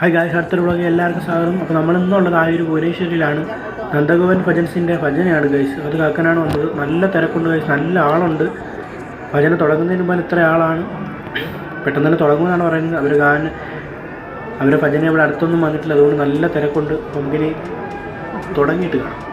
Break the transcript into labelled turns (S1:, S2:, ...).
S1: Hi guys, അടുത്തൊരു വ്ളോഗിൽ എല്ലാവർക്കും സ്വാഗതം. അപ്പോൾ നമ്മളിന്നുള്ളത് ഒരു ഭുവനേശ്വരിയിലാണ്. നന്ദഗോപൻ ഭജൻസിൻ്റെ ഭജനയാണ് ഗൈസ്. അത് കേൾക്കാനാണ് വന്നത്. നല്ല തിരക്കുണ്ട് ഗൈസ്, നല്ല ആളുണ്ട്. ഭജന തുടങ്ങുന്നതിന് മുമ്പ് ഇത്ര ആളാണ്. പെട്ടെന്ന് തന്നെ തുടങ്ങുമെന്നാണ് പറയുന്നത്. അവരുടെ ഭജന ഇവിടെ അടുത്തൊന്നും വന്നിട്ടില്ല, അതുകൊണ്ട് നല്ല തിരക്കുണ്ട്. നമുക്കിനി തുടങ്ങിയിട്ട് കാണാം.